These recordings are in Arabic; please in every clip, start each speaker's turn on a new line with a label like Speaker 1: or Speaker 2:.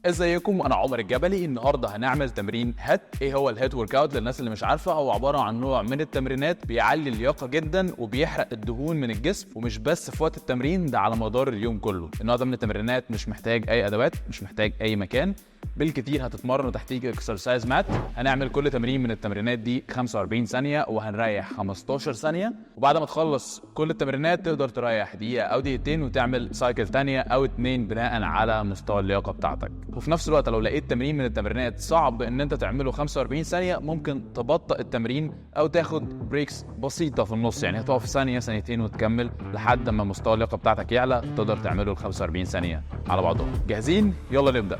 Speaker 1: ازيكم، انا عمر الجبلي. النهارده هنعمل تمرين هات. ايه هو الهات ورك اوت؟ للناس اللي مش عارفه، هو عباره عن نوع من التمرينات بيعلي اللياقه جدا وبيحرق الدهون من الجسم، ومش بس في وقت التمرين، ده على مدار اليوم كله. النوع ده من التمرينات مش محتاج اي ادوات، مش محتاج اي مكان، بالكتير هتتمرن وتحتاج اكسرسايز مات. هنعمل كل تمرين من التمرينات دي 45 ثانيه وهنريح 15 ثانيه، وبعد ما تخلص كل التمرينات تقدر تريح دقيقه او دقيقتين وتعمل سايكل ثانيه او 2 بناء على مستوى اللياقه بتاعتك. وفي نفس الوقت لو لقيت تمرين من التمرينات صعب ان انت تعمله 45 ثانيه، ممكن تبطئ التمرين او تاخد بريكس بسيطه في النص، يعني هتقف ثانيه ثانيتين وتكمل لحد ما مستوى اللياقه بتاعتك يعلى تقدر تعمله ال 45 ثانيه على بعضهم. جاهزين؟ يلا نبدا.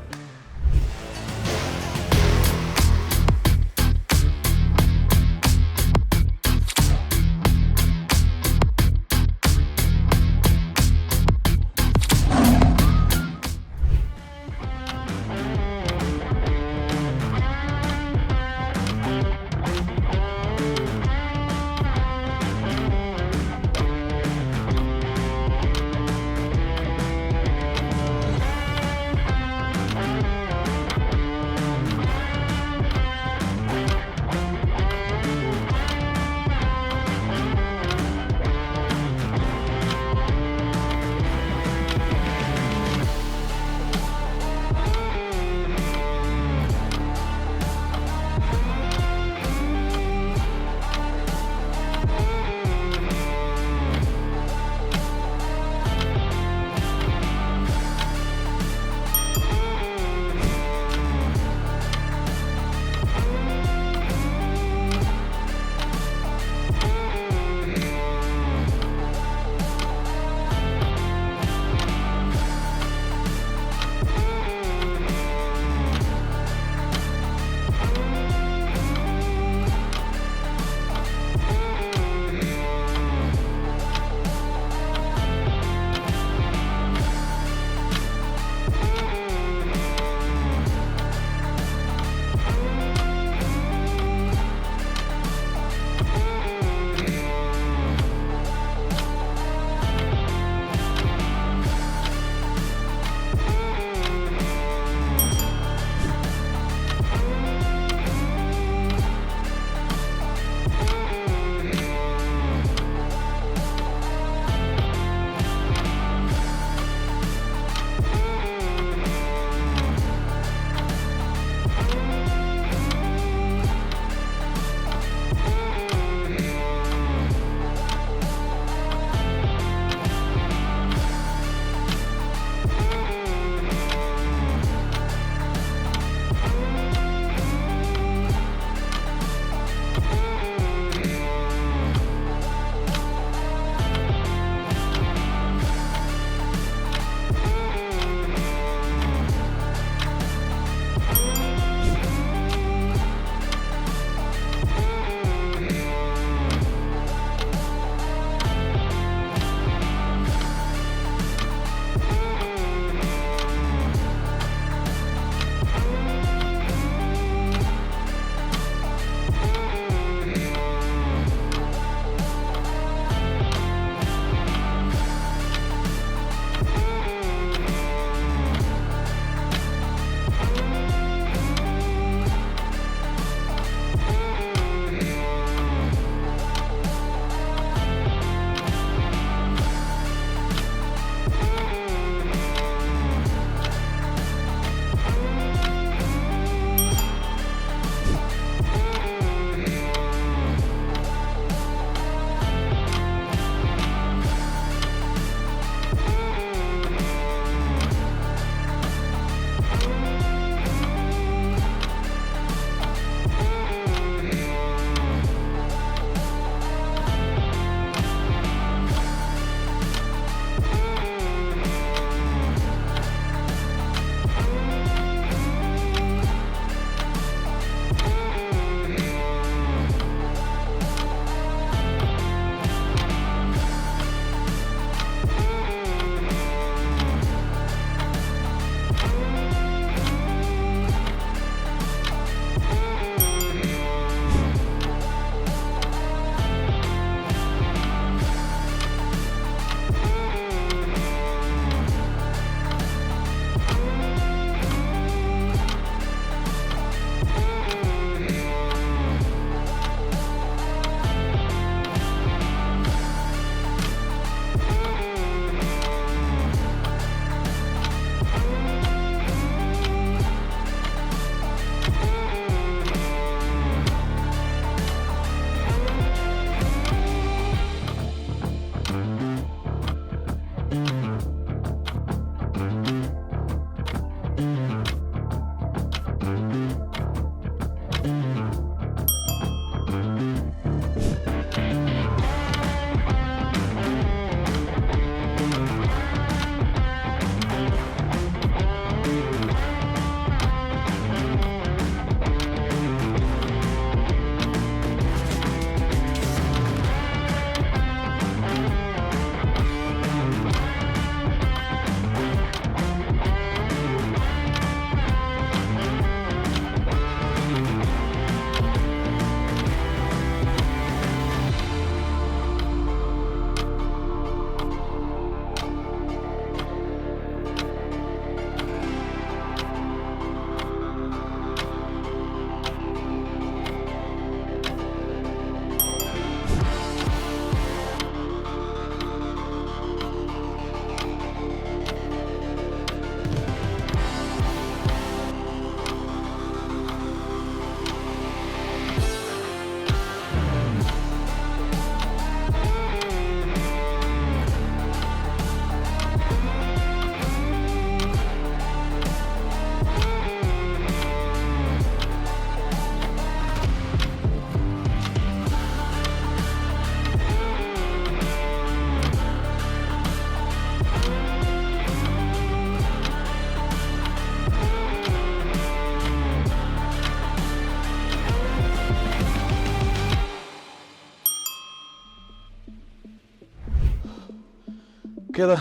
Speaker 1: كده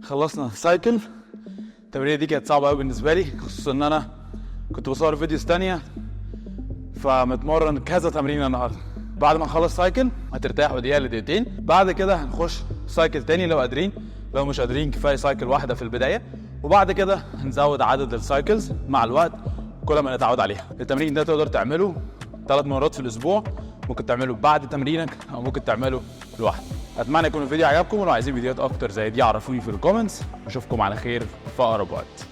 Speaker 1: خلصنا سايكل. التمرينه دي كانت صعبه قوي بالنسبه لي، خصوصا ان انا كنت بصور فيديوز تانية فمتمرن كذا تمرين النهارده. بعد ما نخلص سايكل هترتاحوا دقيقه لدقيقتين، بعد كده هنخش سايكل تاني لو قادرين، لو مش قادرين كفايه سايكل واحده في البدايه، وبعد كده هنزود عدد السايكلز مع الوقت كل ما نتعود عليها. التمرين ده تقدر تعمله 3 مرات في الاسبوع، ممكن تعمله بعد تمرينك او ممكن تعمله لوحدك. اتمنى يكون الفيديو عجبكم، ولو عايزين فيديوهات اكتر زي دي عرفوني في الكومنتس، واشوفكم على خير في اقرب وقت.